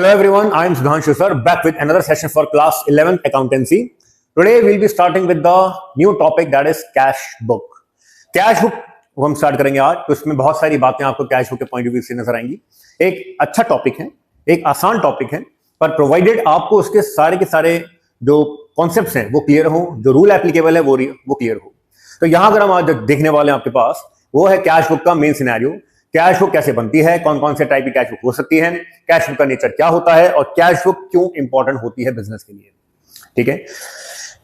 Hello everyone, I am Sudhanshu sir, back with another session for class 11th accountancy. Today we'll be starting with the new topic that is cash book. Cash book को हम start करेंगे आज, तो इसमें बहुत सारी बातें आपको कैश बुक के पॉइंट ऑफ व्यू से नजर आएंगी। एक अच्छा टॉपिक है, एक आसान टॉपिक है, पर प्रोवाइडेड आपको उसके सारे के सारे जो कॉन्सेप्ट्स हैं वो क्लियर हो, जो रूल एप्लीकेबल है वो क्लियर हो। तो यहां अगर हम आज देखने वाले हैं आपके पास, वो है कैश बुक का मेन सिनेरियो। कैश बुक कैसे बनती है, कौन कौन से टाइप की कैश बुक हो सकती है, कैश बुक का नेचर क्या होता है और कैश बुक क्यों इंपॉर्टेंट होती है बिजनेस के लिए। ठीक है,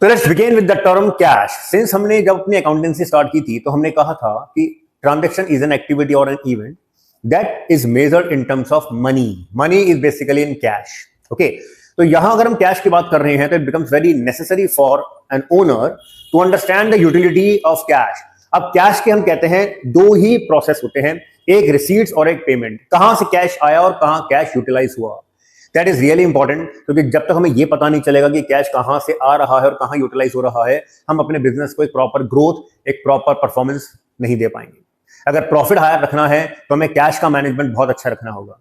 तो let's begin with the term cash. Since हमने जब अपनी अकाउंटेंसी स्टार्ट की थी तो हमने कहा था कि ट्रांजैक्शन इज एन एक्टिविटी और an event that is measured in terms of money. Money is basically in cash. Okay, तो यहां अगर हम कैश की बात कर रहे हैं तो it becomes very necessary for an owner to understand the utility of cash. अब कैश के हम कहते हैं दो ही प्रोसेस होते हैं, एक रिसीट्स और एक पेमेंट। कहां से कैश आया और कहां कैश यूटिलाइज हुआ, दैट इज रियली इंपॉर्टेंट, क्योंकि जब तक हमें यह पता नहीं चलेगा कि कैश कहां से आ रहा है और कहां यूटिलाइज हो रहा है, हम अपने बिजनेस को एक प्रॉपर ग्रोथ, एक प्रॉपर परफॉर्मेंस नहीं दे पाएंगे। अगर प्रॉफिट हायर रखना है तो हमें कैश का मैनेजमेंट बहुत अच्छा रखना होगा।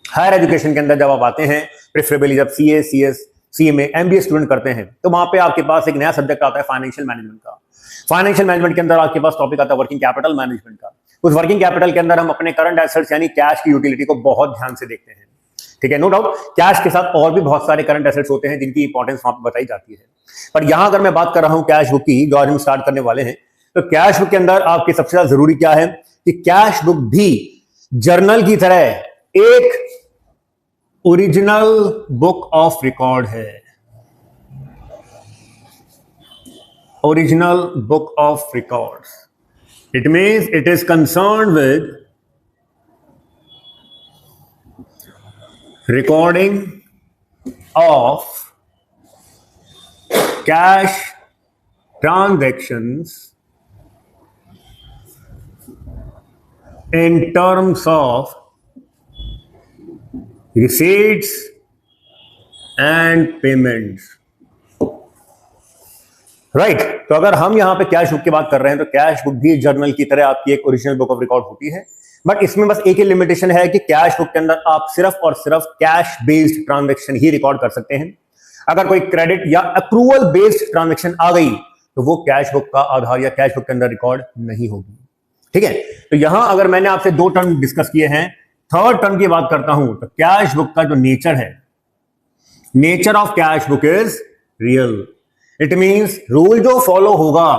हायर एजुकेशन के अंदर जब आप आते हैं, प्रेफरेबली जब CA, CS, CMA, MBA student करते हैं, तो वहां पे आपके पास एक नया सब्जेक्ट आता है फाइनेंशियल मैनेजमेंट का। फाइनेंशियल मैनेजमेंट के अंदर आपके पास टॉपिक आता है वर्किंग कैपिटल मैनेजमेंट का। उस वर्किंग कैपिटल के अंदर हम अपने करंट एसेट्स यानी कैश की यूटिलिटी को बहुत ध्यान से देखते हैं। ठीक है, नो डाउट कैश के साथ और भी बहुत सारे करंट एसेट्स होते हैं जिनकी इंपॉर्टेंस वहां पर बताई जाती है। पर यहां अगर मैं बात कर रहा हूं कैश बुक की, जो आज हम स्टार्ट करने वाले हैं, तो कैश बुक के अंदर आपकी सबसे ज्यादा जरूरी क्या है कि कैश बुक भी जर्नल की तरह एक ओरिजिनल बुक ऑफ रिकॉर्ड है। Original book of records. It means it is concerned with recording of cash transactions in terms of receipts and payments. Right तो अगर हम यहां पे कैश बुक की बात कर रहे हैं तो कैश बुक भी जर्नल की तरह आपकी एक ओरिजिनल बुक ऑफ रिकॉर्ड होती है। बट इसमें बस एक ही लिमिटेशन है कि कैश बुक के अंदर आप सिर्फ और सिर्फ कैश बेस्ड ट्रांजैक्शन ही रिकॉर्ड कर सकते हैं। अगर कोई क्रेडिट या अप्रूवल बेस्ड ट्रांजैक्शन आ गई तो वो कैश बुक का आधार या कैश बुक के अंदर रिकॉर्ड नहीं होगी। ठीक है, तो यहां अगर मैंने आपसे दो टर्म डिस्कस किए हैं, थर्ड टर्म की बात करता हूं तो कैश बुक का जो नेचर है, nature of cash book is real. It means rule जो फॉलो होगा,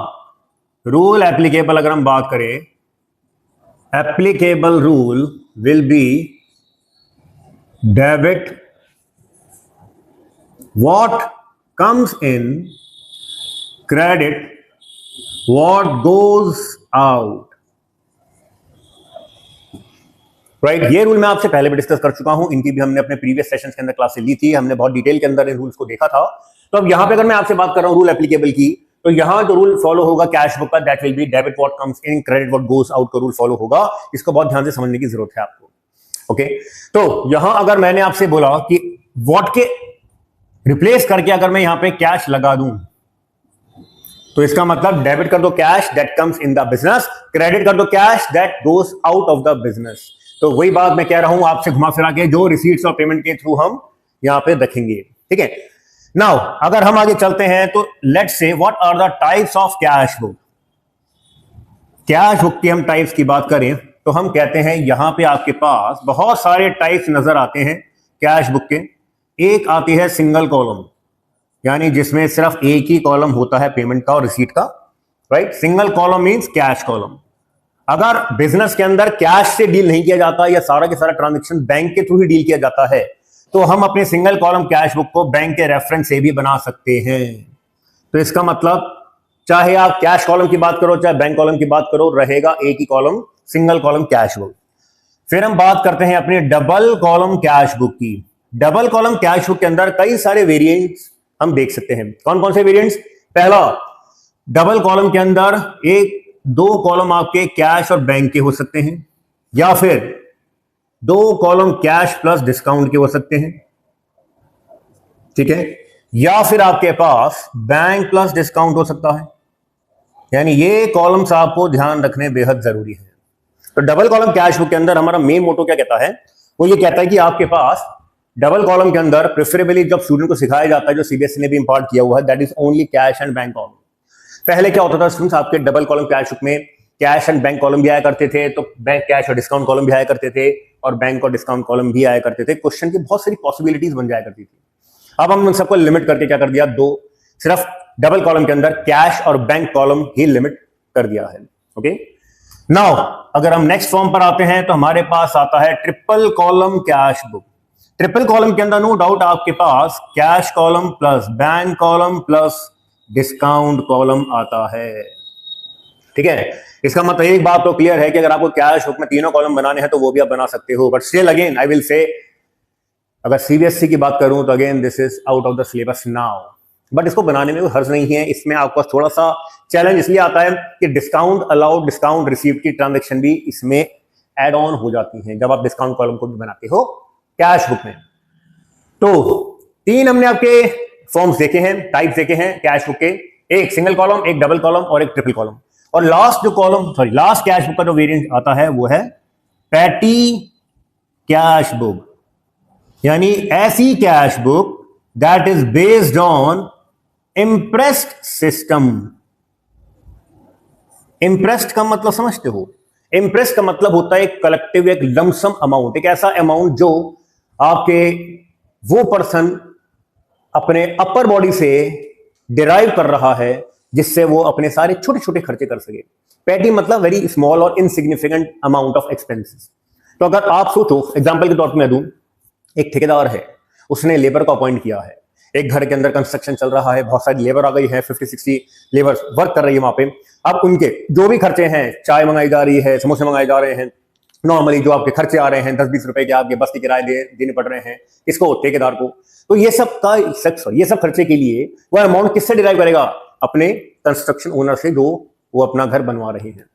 रूल एप्लीकेबल अगर हम बात करें, applicable rule will be debit what comes in, credit what goes out. Right, ये रूल मैं आपसे पहले भी डिस्कस कर चुका हूं, इनकी भी हमने अपने प्रीवियस सेशंस के अंदर क्लासेस ली थी, हमने बहुत डिटेल के अंदर इन रूल्स को देखा था। तो अब यहां पे अगर मैं आपसे बात कर रहा हूं रूल एप्लीकेबल की, तो यहां जो रूल फॉलो होगा कैश बुक का, that will be debit what comes in, credit what goes out का रूल फॉलो होगा। इसको बहुत ध्यान से समझने की जरूरत है आपको। ओके, तो यहां अगर मैंने आपसे बोला कि व्हाट के रिप्लेस करके अगर मैं यहां पे कैश लगा दूं, तो इसका मतलब डेबिट कर दो cash that comes in the business, credit कर दो cash that goes out of the business. तो वही बात मैं कह रहा हूं आपसे घुमा फिरा के, जो रिसीट्स और पेमेंट के थ्रू हम यहां पे रखेंगे। ठीक है, नाउ अगर हम आगे चलते हैं तो let's say what are the types of cash book. Cash book की हम टाइप्स की बात करें तो हम कहते हैं यहां पे आपके पास बहुत सारे टाइप्स नजर आते हैं कैश बुक के। एक आती है सिंगल कॉलम, यानी जिसमें सिर्फ एक ही कॉलम होता है पेमेंट का और रिसीट का। Right, single column means cash column. अगर बिजनेस के अंदर कैश से डील नहीं किया जाता या सारा के सारा ट्रांजेक्शन बैंक के थ्रू ही डील किया जाता है, तो हम अपने सिंगल कॉलम कैश बुक को बैंक के रेफरेंस से भी बना सकते हैं। तो इसका मतलब चाहे आप कैश कॉलम की बात करो चाहे बैंक कॉलम की बात करो, रहेगा एक ही column, single column cash book. फिर हम बात करते हैं अपने डबल कॉलम कैश बुक की। डबल कॉलम कैश बुक के अंदर कई सारे वेरिएंट्स हम देख सकते हैं। कौन कौन से वेरिएंट्स? पहला, डबल कॉलम के अंदर एक दो कॉलम आपके कैश और बैंक के हो सकते हैं, या फिर दो कॉलम कैश प्लस डिस्काउंट के हो सकते हैं। ठीक है, या फिर आपके पास बैंक प्लस डिस्काउंट हो सकता है। यानी ये कॉलम्स आपको ध्यान रखने बेहद जरूरी है। तो डबल कॉलम कैश बुक के अंदर हमारा मेन मोटो क्या कहता है, वो ये कहता है कि आपके पास डबल कॉलम के अंदर प्रेफरेबली जब स्टूडेंट को सिखाया जाता है, जो सीबीएसई ने भी इंपार्ट किया हुआ है, that is only cash and bank column. पहले क्या होता था स्टूडेंट्स, आपके डबल कॉलम कैश बुक में कैश एंड बैंक कॉलम भी आया करते थे, तो बैंक कैश और डिस्काउंट कॉलम भी आया करते थे, और बैंक और डिस्काउंट कॉलम भी आया करते थे। क्वेश्चन की बहुत सारी पॉसिबिलिटीज बन जाया करती थी। अब हम उन सबको लिमिट करके क्या कर दिया, दो, सिर्फ डबल कॉलम के अंदर कैश और बैंक कॉलम ही लिमिट कर दिया है। ओके, नाउ अगर हम नेक्स्ट फॉर्म पर आते हैं तो हमारे पास आता है triple column cash book. Triple column के अंदर नो डाउट आपके पास cash column plus bank column plus discount column आता है। ठीक है, इसका मतलब एक बात तो क्लियर है कि अगर आपको कैश बुक में तीनों कॉलम बनाने हैं तो वो भी आप बना सकते हो, but still again I will say, अगर सीबीएसई की बात करूं तो again this is out of the syllabus now, but इसको बनाने में कोई हर्ज नहीं है। इसमें आपको थोड़ा सा चैलेंज इसलिए आता है कि डिस्काउंट अलाउड, डिस्काउंट रिसीव्ड की ट्रांजेक्शन भी इसमें एड ऑन हो जाती हैं जब आप डिस्काउंट कॉलम को भी बनाते हो कैश बुक में। तो तीन हमने आपके फॉर्म्स देखे हैं, टाइप्स देखे हैं कैश बुक के, एक सिंगल कॉलम, एक डबल कॉलम और एक ट्रिपल कॉलम। और लास्ट जो column, sorry last cash book का जो वेरिएंट आता है वो है पैटी कैश बुक, यानी ऐसी cash book that is based on impressed system. Impressed का मतलब समझते हो? इम्प्रेस्ड का मतलब होता है एक कलेक्टिव, एक लमसम अमाउंट, एक ऐसा अमाउंट जो आपके वो पर्सन अपने अपर बॉडी से डिराइव कर रहा है, जिससे वो अपने सारे छोटे छोटे खर्चे कर सके। पैटी मतलब वेरी स्मॉल और इनसिग्निफिकेंट अमाउंट ऑफ एक्सपेंसेस। तो अगर आप सोचो, एग्जांपल के तौर पर मैं दूं, एक ठेकेदार है, उसने लेबर को अपॉइंट किया है, एक घर के अंदर कंस्ट्रक्शन चल रहा है, बहुत सारी लेबर आ गई है, 50-60 लेबर वर्क कर रही है वहां पे। अब उनके जो भी खर्चे हैं, चाय मंगाई जा रही है, समोसे मंगाए जा रहे हैं, नॉर्मली जो आपके खर्चे आ रहे हैं 10-20 रुपए के आपके बस के किराए देने पड़ रहे हैं, किसको? ठेकेदार को। तो ये सब खर्चे के लिए वो अमाउंट किससे डिराइव करेगा? अपने कंस्ट्रक्शन ओनर से, जो वो अपना घर बनवा रहे हैं।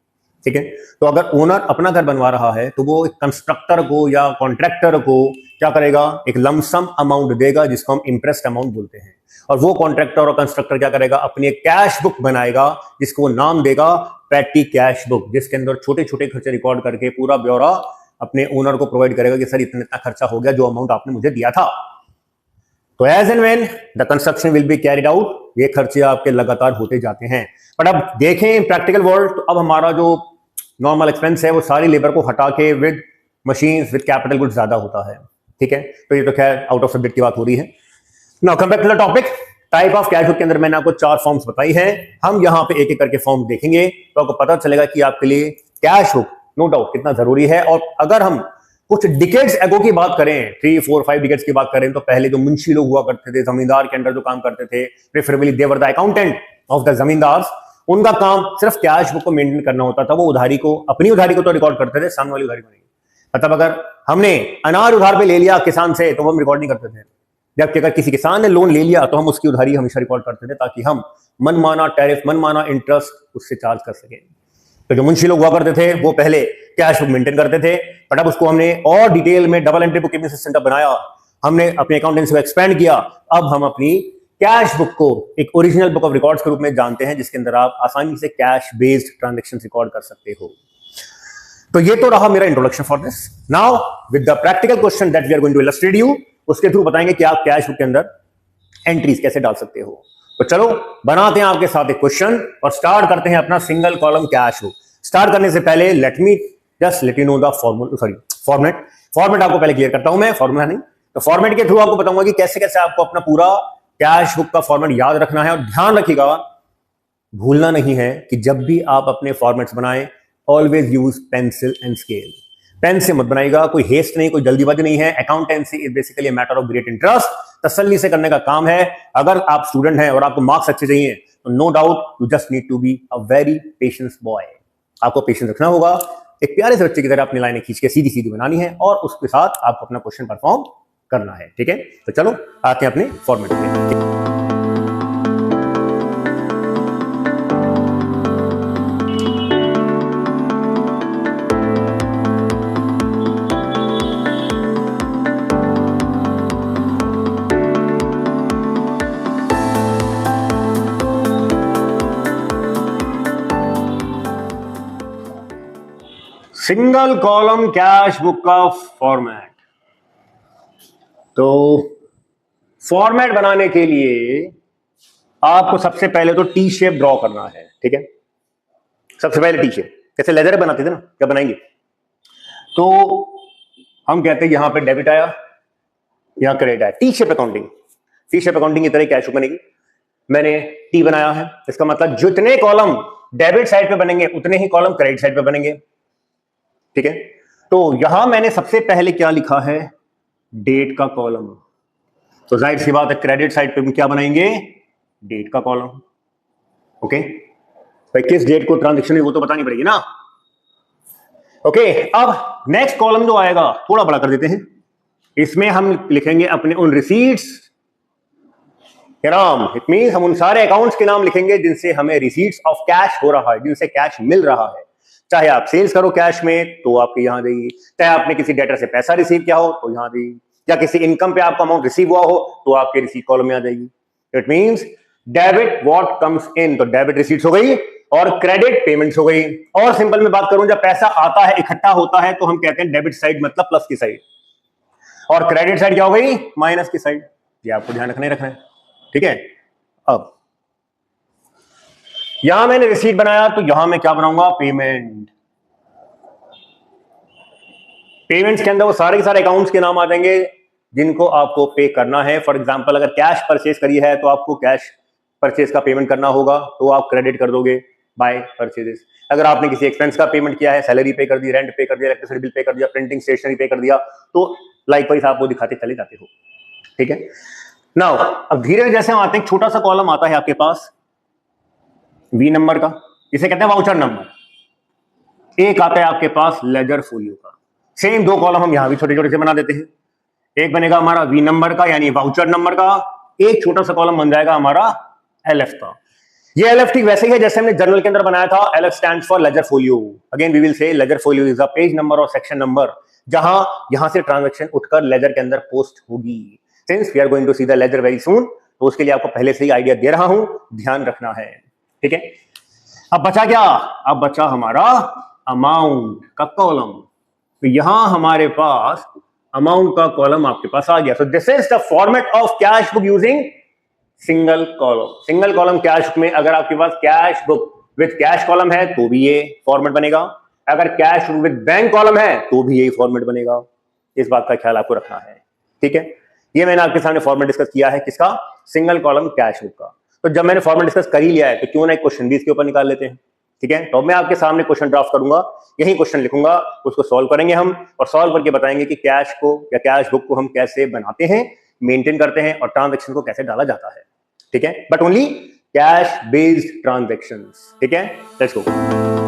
ठीक है, तो अगर ओनर अपना घर बनवा रहा है तो वो कंस्ट्रक्टर को या कॉन्ट्रैक्टर को क्या करेगा? एक लमसम अमाउंट देगा, जिसको हम इंप्रेस्ड अमाउंट बोलते हैं। और वो कॉन्ट्रैक्टर और कंस्ट्रक्टर क्या करेगा? अपनी एक कैश बुक बनाएगा, जिसको नाम देगा पैटी कैश बुक, जिसके अंदर छोटे छोटे खर्चे रिकॉर्ड करके पूरा ब्यौरा अपने ओनर को प्रोवाइड करेगा कि सर इतना इतना खर्चा हो गया, जो अमाउंट आपने मुझे दिया था। तो as and when the construction will be carried out, ये खर्चे आपके लगातार होते जाते हैं। बट अब देखें प्रैक्टिकल वर्ल्ड, तो अब हमारा जो नॉर्मल एक्सपेंस है वो सारी लेबर को हटा के with machines, with capital goods ज्यादा होता है। ठीक है, तो ये तो खैर आउट ऑफ सब्जेक्ट की बात हो रही है। Now come back to the topic. Type of cash book के अंदर मैंने आपको 4 फॉर्म्स बताई हैं। हम यहां पे एक एक करके फॉर्म देखेंगे तो आपको पता चलेगा कि आपके लिए कैश बुक नो डाउट कितना जरूरी है। और अगर हम कुछ डिकेड्स एगो की बात करें, 3, 4, 5 डिकेड्स की बात करें, तो पहले जो मुंशी लोग हुआ करते थे, जमींदार के अंडर जो काम करते थे, preferably they were the accountant of the zamindars, उनका काम सिर्फ कैश बुक को मेंटेन करना होता था। वो उधारी को, अपनी उधारी को तो रिकॉर्ड करते थे, सामने वाली उधारी को नहीं। मतलब अगर हमने अनार उधार पे ले लिया किसान से, तो वो हम रिकॉर्ड नहीं करते थे, जबकि अगर किसी किसान ने लोन ले लिया तो हम उसकी उधारी हमेशा रिकॉर्ड करते थे, ताकि हम मनमाना टैरिफ, मनमाना इंटरेस्ट उससे चार्ज कर सके। तो जो मुंशी लोग हुआ करते थे वो पहले कैश बुक मेंटेन करते थे, बट अब उसको हमने और डिटेल में double entry book keeping system बनाया, हमने अपने अकाउंटेंसी को एक्सपेंड किया। अब हम अपनी कैश बुक को एक ओरिजिनल बुक ऑफ रिकॉर्ड्स के रूप में जानते हैं, जिसके अंदर आप आसानी से कैश बेस्ड ट्रांजैक्शंस रिकॉर्ड कर सकते हो। तो ये तो रहा मेरा introduction for this. Now with the practical question that we are going to illustrate you, उसके थ्रू बताएंगे कि आप कैश बुक के अंदर एंट्रीज कैसे डाल सकते हो। तो चलो बनाते हैं आपके साथ एक क्वेश्चन और स्टार्ट करते हैं अपना single column cash book. Start करने से पहले let me just let you know the format आपको पहले क्लियर करता हूं मैं, फॉर्मूला नहीं। तो फॉर्मेट के थ्रू आपको बताऊंगा कि कैसे कैसे आपको अपना पूरा कैश बुक का फॉर्मेट याद रखना है। और ध्यान रखिएगा, भूलना नहीं है कि जब भी आप अपने फॉर्मेट्स बनाएं, always use pencil and scale. Pen से मत बनाइएगा, कोई हेस्ट नहीं, कोई जल्दीबाजी नहीं है। Accountancy is basically matter of great interest, तसल्ली से करने का काम है। अगर आप स्टूडेंट हैं और आपको मार्क्स अच्छे चाहिए तो no doubt you just need to be a very patience boy. आपको पेशेंस रखना होगा, एक प्यारे से बच्चे की तरह अपनी लाइनें खींच के सीधी सीधी बनानी है और उसके साथ आपको अपना क्वेश्चन परफॉर्म करना है। ठीक है, तो चलो आते हैं अपने फॉर्मेट में। सिंगल कॉलम कैश बुक का फॉर्मेट। तो फॉर्मेट बनाने के लिए आपको सबसे पहले तो टी शेप ड्रॉ करना है, ठीक है। सबसे पहले टी शेप, जैसे लेजर बनाते थे ना, क्या बनाएंगे, तो हम कहते हैं यहां पे डेबिट आया, यहां क्रेडिट आया, T shape accounting. T shape accounting की तरह कैश बुक बनेगी। मैंने टी बनाया है, इसका मतलब जितने कॉलम डेबिट साइड पे बनेंगे उतने ही कॉलम क्रेडिट साइड पे बनेंगे, ठीक है। तो यहां मैंने सबसे पहले क्या लिखा है, डेट का कॉलम। तो जाहिर सी बात है क्रेडिट साइड पे हम क्या बनाएंगे, डेट का कॉलम, ओके। भाई किस डेट को ट्रांजेक्शन है वो तो बतानी पड़ेगी ना, ओके। अब नेक्स्ट कॉलम जो आएगा थोड़ा बड़ा कर देते हैं, इसमें हम लिखेंगे अपने उन रिसीट्स के नाम। इट मींस हम उन सारे अकाउंट्स के नाम लिखेंगे जिनसे हमें रिसीट्स ऑफ कैश हो रहा है, जिनसे कैश मिल रहा है। चाहे आप सेल्स करो कैश में तो आपके यहां देगी, चाहे आपने किसी डेटर से पैसा रिसीव किया हो तो यहां देगी, या किसी इनकम पे आपका अमाउंट रिसीव हुआ हो तो आपके रिसीट कॉलम में आ जाएगी। It means debit what comes इन, तो डेबिट रिसीट्स हो गई और क्रेडिट पेमेंट्स हो गई। और सिंपल में बात करूं, जब पैसा आता है इकट्ठा होता है तो हम कहते हैं डेबिट साइड मतलब प्लस की साइड, और क्रेडिट साइड क्या हो गई, माइनस की साइड। ये आपको ध्यान रखना है, ठीक है। अब यहां मैंने रिसीट बनाया तो यहां मैं क्या बनाऊंगा, पेमेंट। पेमेंट्स के अंदर वो सारे के सारे अकाउंट्स के नाम आ जाएंगे जिनको आपको पे करना है। फॉर एग्जांपल अगर कैश परचेज करी है तो आपको कैश परचेज का पेमेंट करना होगा, तो आप क्रेडिट कर दोगे बाय परचेजेस। अगर आपने किसी एक्सपेंस का पेमेंट किया है, सैलरी पे कर दी, रेंट पे कर दिया, इलेक्ट्रिसिटी बिल पे कर दिया, प्रिंटिंग स्टेशनरी पे कर दिया, तो लाइकवाइज आप वो दिखाते चले जाते हो, ठीक है। नाउ अब धीरे जैसे हम आते हैं, छोटा सा कॉलम आता है आपके पास वी नंबर का, इसे कहते हैं वाउचर नंबर। एक आता है आपके पास लेजर फोलियो का। सेम दो कॉलम हम यहां भी छोटे छोटे से बना देते हैं। एक बनेगा हमारा वी नंबर का यानी वाउचर नंबर का, एक छोटा सा कॉलम बन जाएगा हमारा एलएफ का। ये एलएफ ठीक वैसे ही है जैसे हमने जर्नल के अंदर बनाया था। LF stands for ledger folio. Again we will say ledger folio is a page number और सेक्शन नंबर जहां यहां से ट्रांजैक्शन उठकर लेजर के अंदर पोस्ट होगी। Since we are going to see the ledger very soon, तो उसके लिए आपको पहले से ही आइडिया दे रहा हूं, ध्यान रखना है, ठीक है। अब बचा क्या, अब बचा हमारा अमाउंट का कॉलम। तो यहां हमारे पास अमाउंट का कॉलम आपके पास आ गया। So this is the format of cash book using single column. Single column cash book में अगर आपके पास cash book with cash column है तो भी ये फॉर्मेट बनेगा, अगर cash book with bank column है तो भी यही फॉर्मेट बनेगा। इस बात का ख्याल आपको रखना है, ठीक है। ये मैंने आपके सामने फॉर्मेट डिस्कस किया है, किसका, सिंगल कॉलम कैश बुक का। तो जब मैंने फॉर्मेट डिस्कस कर ही लिया है तो क्यों ना एक क्वेश्चन भी इसके ऊपर निकाल लेते हैं, ठीक है। तो मैं आपके सामने क्वेश्चन ड्राफ्ट करूंगा, यही क्वेश्चन लिखूंगा, उसको सॉल्व करेंगे हम, और सॉल्व करके बताएंगे कि कैश को या कैश बुक को हम कैसे बनाते हैं, मेंटेन करते हैं, और ट्रांजैक्शन को कैसे डाला जाता है, ठीक है। But only cash based transactions, ठीक है। Let's go.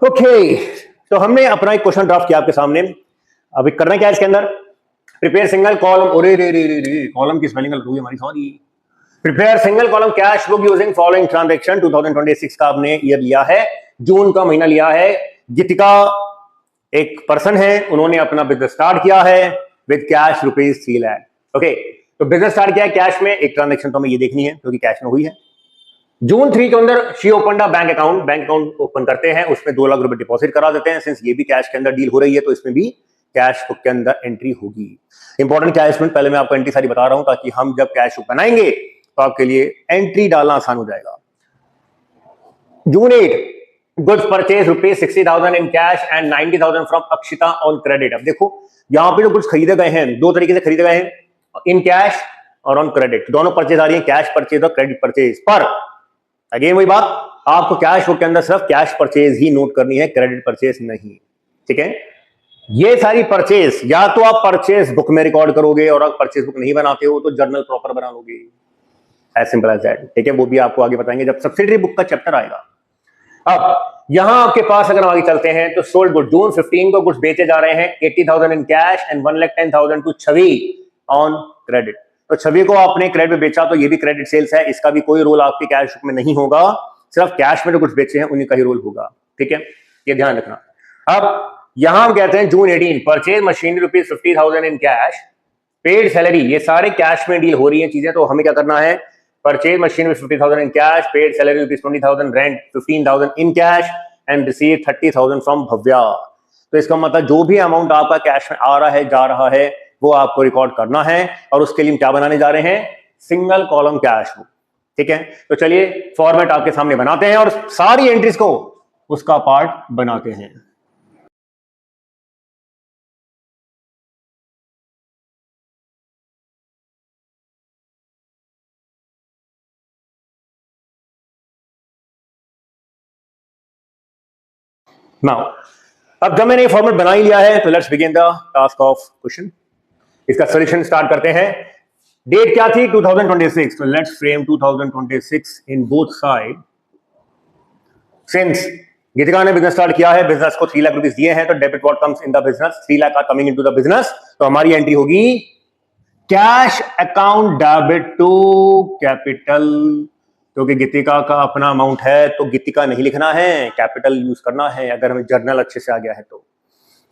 ओके, तो हमने अपना एक क्वेश्चन ड्राफ्ट किया आपके सामने। अभी करना क्या है इसके अंदर, प्रिपेयर सिंगल कॉलम, ओरे रे रे रे कॉलम की स्पेलिंग गलत हुई हमारी, sorry. Prepare single column cash book using following transaction. 2026 का आपने ईयर लिया है, जून का महीना लिया है। गीतिका एक पर्सन है, उन्होंने अपना बिजनेस स्टार्ट किया है विद कैश ₹3 लाख। ओके, तो बिजनेस स्टार्ट किया है कैश में, एक ट्रांजैक्शन तो हमें ये देखनी है क्योंकि कैश में हुई है। जून 3 के अंदर she open bank account, bank account open करते हैं, उसमें 2 लाख रुपए डिपॉजिट करा देते हैं। सिंस ये भी कैश के अंदर डील हो रही है तो इसमें भी कैश बुक के अंदर एंट्री होगी। इंपॉर्टेंट क्या है इसमें, पहले मैं आपको एंट्री सारी बता रहा हूं ताकि हम जब कैश बुक बनाएंगे तो आपके लिए एंट्री डालना आसान हो जाएगा। जून 8, goods purchase ₹60,000 in cash and 90,000 from Akshita on credit. अब देखो यहां पे जो गुड्स खरीदे गए हैं, 2 तरीके से खरीदे गए हैं, इन कैश और ऑन क्रेडिट, दोनों परचेज आ रही है, कैश परचेज और क्रेडिट परचेज। पर अगेन वही बात, आपको कैश बुक के अंदर सिर्फ कैश परचेज ही नोट करनी है, क्रेडिट परचेज नहीं। ठीक है, ये सारी परचेज या तो आप परचेज बुक में रिकॉर्ड करोगे, और अगर परचेज बुक नहीं बनाते हो तो जर्नल प्रॉपर बना लोगे, एज सिंपल एज दैट। ठीक है, वो भी आपको आगे बताएंगे जब सब्सिडरी बुक का चैप्टर आएगा। अब यहां आपके पास अगर हम आगे चलते हैं तो सोल्ड गुड, जून 15 को गुड्स बेचे जा रहे हैं 80,000 in cash and 1,10,000 to Chhavi on credit. तो छवि को आपने क्रेडिट में बेचा तो ये भी क्रेडिट सेल्स है, इसका भी कोई रोल आपके कैश बुक में नहीं होगा, सिर्फ कैश में जो गुड्स बेचे हैं उन्हीं का ही रोल होगा। ठीक है, ये ध्यान रखना। अब यहां हम कहते हैं जून 18 purchase machinery ₹50,000 in cash, paid salary, ये सारे कैश में डील हो रही है चीजें। तो हमें क्या करना है, परचेज मशीन में 50,000 in cash, paid salary ₹20,000, rent 15,000 in cash and received 30,000 from Bhavya. तो इसका मतलब जो भी अमाउंट आपका कैश में आ रहा है जा रहा है वो आपको रिकॉर्ड करना है, और उसके लिए क्या बनाने जा रहे हैं, सिंगल कॉलम कैश बुक। ठीक है, तो चलिए फॉर्मेट आपके सामने बनाते हैं और सारी एंट्रीज को उसका पार्ट बनाते हैं। नाउ अब जब मैंने ये फॉर्मेट बना ही लिया है तो let's begin the task of question. इसका सॉल्यूशन स्टार्ट करते हैं। डेट क्या थी, 2026, तो let's frame 2026 in both side. Since Geetika ने बिजनेस स्टार्ट किया है, बिजनेस को 3 लाख रुपीस दिए हैं, तो debit what comes in the business, 3 lakh are coming into the business. तो हमारी एंट्री होगी cash account debit to capital, क्योंकि गीतिका का अपना अमाउंट है तो गीतिका नहीं लिखना है, कैपिटल यूज करना है अगर हमें जर्नल अच्छे से आ गया है तो।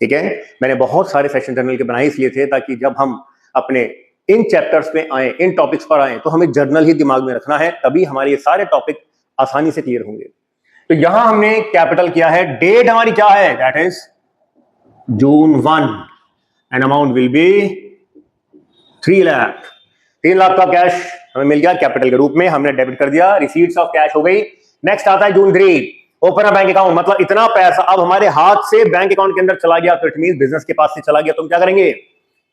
ठीक है, मैंने बहुत सारे सेशन जर्नल के बनाए इसलिए थे ताकि जब हम अपने इन चैप्टर्स में आए, इन टॉपिक्स पर आए, तो हमें जर्नल ही दिमाग में रखना है, तभी हमारे ये सारे टॉपिक आसानी से क्लियर होंगे। तो यहां हमने कैपिटल किया है, डेट हमारी क्या है, that is June 1 and amount will be 3 lakh. 3 lakh का कैश हमें मिल गया कैपिटल के रूप में, हमने डेबिट कर दिया, रिसीट्स ऑफ कैश हो गई। नेक्स्ट आता है जून 3, ओपन अ बैंक अकाउंट, मतलब इतना पैसा अब हमारे हाथ से बैंक अकाउंट के अंदर चला गया, तो इट मींस बिजनेस के पास से चला गया, तो हम क्या करेंगे,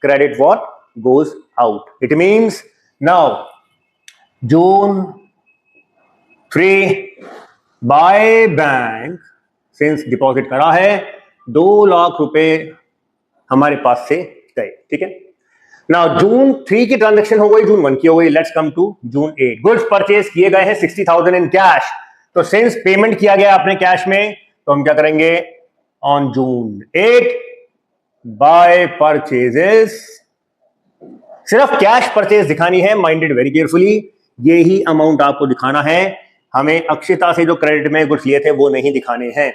credit what goes out. It means now June 3 by bank, since deposit करा है 2 लाख रुपए हमारे पास से गए। ठीक है, नाउ जून 3 की ट्रांजैक्शन हो गई, जून 1 की हो गई। Let's come to June 8, goods purchase किए गए हैं 60,000 इन कैश, तो सिंस पेमेंट किया गया अपने कैश में, तो हम क्या करेंगे, ऑन जून 8 बाय परचेजेस, सिर्फ कैश परचेज दिखानी है, माइंडेड वेरी केयरफुली, ये ही अमाउंट आपको दिखाना है, हमें अक्षिता से जो क्रेडिट में गुड्स लिए थे वो नहीं दिखाने हैं।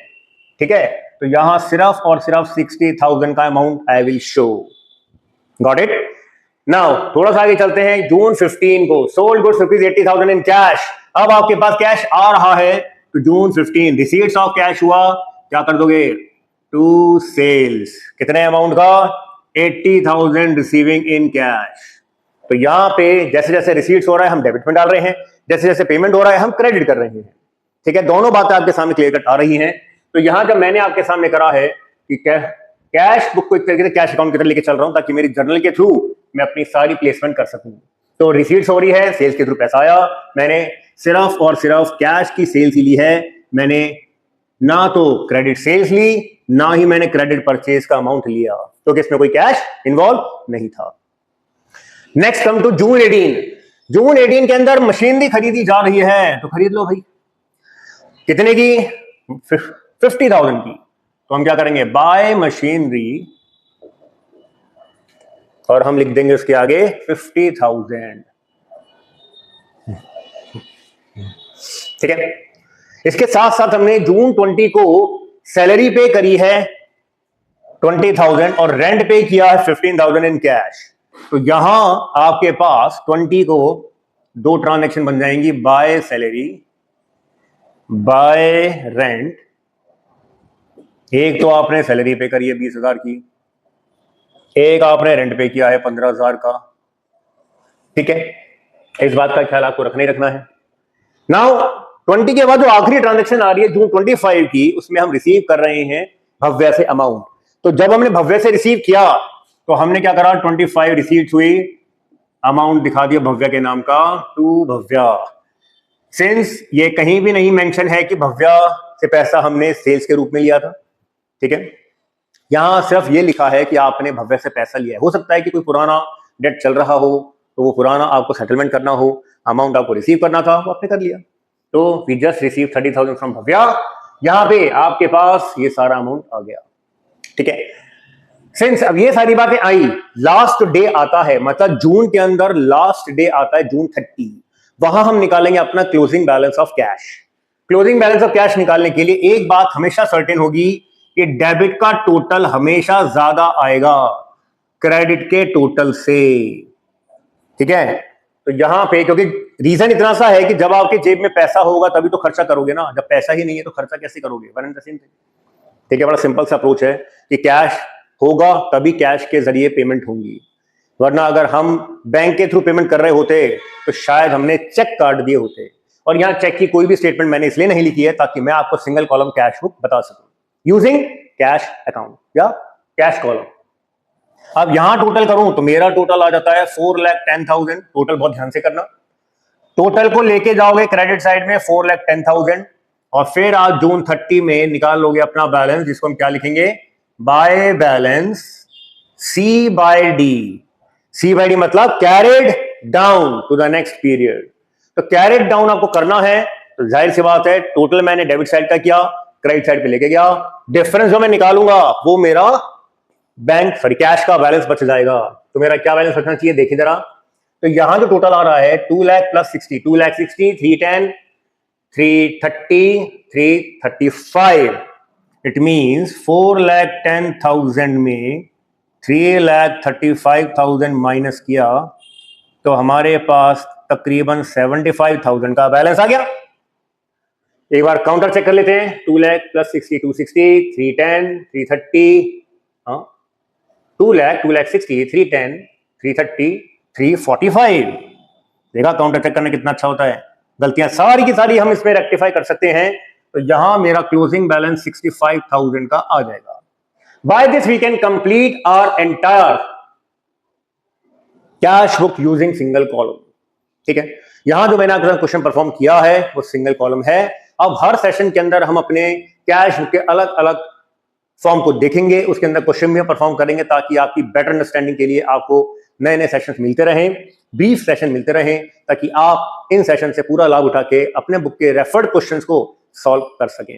ठीक है, तो यहां सिर्फ और सिर्फ 60,000 का amount I will show. Got it? Now थोड़ा सा आगे चलते हैं, जून 15 को सोल्ड गुड्स ₹80,000 इन कैश। अब आपके पास कैश आ रहा है, तो जून 15 रिसीट्स ऑफ कैश हुआ, क्या कर दोगे, टू सेल्स, कितने अमाउंट का, 80,000 रिसीविंग इन कैश। तो यहां पे जैसे जैसे रिसीट्स हो रहा है हम डेबिट में डाल रहे हैं, जैसे जैसे पेमेंट हो रहा है हम क्रेडिट कर रहे हैं। ठीक है, दोनों बातें आपके सामने क्लियर कट आ रही हैं। तो यहां जब मैंने आपके सामने करा है कि कैश बुक को एक तरीके से कैश अकाउंट की तरह लेके चल रहा हूं ताकि मेरी जर्नल के थ्रू मैं अपनी सारी प्लेसमेंट कर सकूं। तो रिसीट्स हो रही है, सेल्स के थ्रू पैसा आया, मैंने सिर्फ और सिर्फ कैश की सेल्स ही ली है, मैंने ना तो क्रेडिट सेल्स ली ना ही मैंने क्रेडिट परचेज का अमाउंट लिया, तो इसमें कोई कैश इन्वॉल्व नहीं था। नेक्स्ट कम टू जून 18, जून 18 के अंदर मशीनरी खरीदी जा रही है, तो खरीद लो भाई, कितने की, 50,000 की। तो हम क्या करेंगे, बाय मशीनरी, और हम लिख देंगे उसके आगे 50,000। ठीक है, इसके साथ साथ हमने जून 20 को सैलरी पे करी है 20,000 और रेंट पे किया है 15,000 इन कैश। तो यहां आपके पास 20 को 2 ट्रांजैक्शन बन जाएंगी, बाय सैलरी बाय रेंट। एक तो आपने सैलरी पे करी है 20,000 की, एक आपने रेंट पे किया है 15,000 का। ठीक है, इस बात का ख्याल आपको रखना ही रखना है। नाउ 20 के बाद जो आखिरी ट्रांजैक्शन आ रही है जून 25 की, उसमें हम रिसीव कर रहे हैं भव्य से अमाउंट। तो जब हमने भव्य से रिसीव किया तो हमने क्या करा, 25 रिसीव्ड हुई अमाउंट दिखा दिया भव्या के नाम का, टू भव्या। सिंस ये कहीं भी नहीं मेंशन है कि भव्या से पैसा हमने सेल्स के रूप में लिया था, ठीक है, यहां सिर्फ ये लिखा है कि आपने भव्या से पैसा लिया है। हो सकता है कि कोई पुराना डेट चल रहा हो, तो वो पुराना आपको सेटलमेंट करना हो, अमाउंट आपको रिसीव करना था, वो आपने कर लिया। तो we just receive 30,000 from Bhavya. यहां पे आपके पास ये सारा अमाउंट आ गया, ठीक है। सिंस अब ये सारी बातें आई, लास्ट डे आता है, मतलब जून के अंदर लास्ट डे आता है जून 30, वहां हम निकालेंगे अपना closing balance of cash. Closing balance of cash निकालने के लिए एक बात हमेशा सर्टेन होगी कि डेबिट का टोटल हमेशा ज्यादा आएगा क्रेडिट के टोटल से, ठीक है। तो यहां पे क्योंकि रीजन इतना सा है कि जब आपके जेब में पैसा होगा तभी तो खर्चा करोगे ना, जब पैसा ही नहीं है तो खर्चा कैसे करोगे, one and the same thing, ठीक है। बड़ा सिंपल सा अप्रोच है कि कैश होगा तभी कैश के जरिए पेमेंट होंगी, वरना अगर हम बैंक के थ्रू पेमेंट कर रहे होते तो शायद हमने चेक काट दिए होते। और यहां चेक की कोई भी स्टेटमेंट मैंने इसलिए नहीं लिखी है ताकि मैं आपको सिंगल कॉलम कैश बुक बता सकूं यूजिंग कैश अकाउंट या कैश कॉलम। अब यहां टोटल करूं तो मेरा टोटल आ जाता है 4,10,000। टोटल बहुत ध्यान से करना, टोटल को लेके जाओगे क्रेडिट साइड में 4,10,000 और फिर आप जून 30 में निकाल लोगे अपना बैलेंस, जिसको हम क्या लिखेंगे, by balance c by d. C by d मतलब carried down to the next period. तो कैरिड डाउन आपको करना है, तो जाहिर सी बात है टोटल मैंने डेबिट साइड का किया, क्रेडिट साइड पे लेके गया, डिफरेंस जो मैं निकालूंगा वो मेरा बैंक कैश का बैलेंस बच जाएगा। तो मेरा क्या बैलेंस बचना चाहिए देखिए जरा। तो यहां जो टोटल आ रहा है 2 lakh plus 60, 2 lakh 60, 310, 330, 335। It means 4,10,000 में 3,35,000 माइनस किया तो हमारे पास तकरीबन 75,000 का बैलेंस आ गया। एक बार काउंटर चेक कर लेते हैं, 2 लाख प्लस 60, 260, 310, 330, 2 लाख 60, 310, 330, 345। देखा काउंटर चेक करना कितना अच्छा होता है, गलतियां सारी की सारी हम इसमें रेक्टिफाई कर सकते हैं। तो यहां मेरा क्लोजिंग बैलेंस 65,000 का आ जाएगा। By this we can complete our entire cash book using single column, ठीक है। यहां जो मैंने आपके क्वेश्चन परफॉर्म किया है वो सिंगल कॉलम है। अब हर सेशन के अंदर हम अपने कैश बुक के अलग अलग फॉर्म को देखेंगे, उसके अंदर क्वेश्चन भी परफॉर्म करेंगे ताकि आपकी बेटर अंडरस्टैंडिंग के लिए आपको नए नए सेशंस मिलते रहें, ब्रीफ सेशन मिलते रहें, ताकि आप इन सेशन से पूरा लाभ उठा के अपने बुक के रेफर्ड क्वेश्चंस को सॉल्व कर सकें,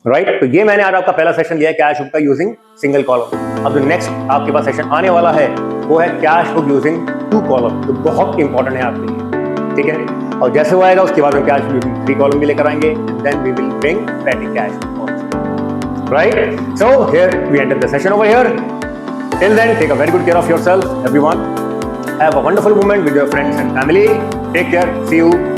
राइट। तो ये मैंने आज आपका पहला सेशन लिया है कैश बुक का यूजिंग सिंगल कॉलम। अब जो नेक्स्ट आपके पास सेशन आने वाला है वो है कैश बुक यूजिंग 2 कॉलम, तो बहुत इंपॉर्टेंट है आपके लिए, ठीक है। और जैसे वो आएगा उसके बाद हम कैश बुक यूजिंग 3 कॉलम भी लेकर आएंगे, then we will bring petty cash book, right. So here we end the session over here. Till then, take a very good care of yourself, everyone. Have a wonderful moment with your friends and family. Take care. See you.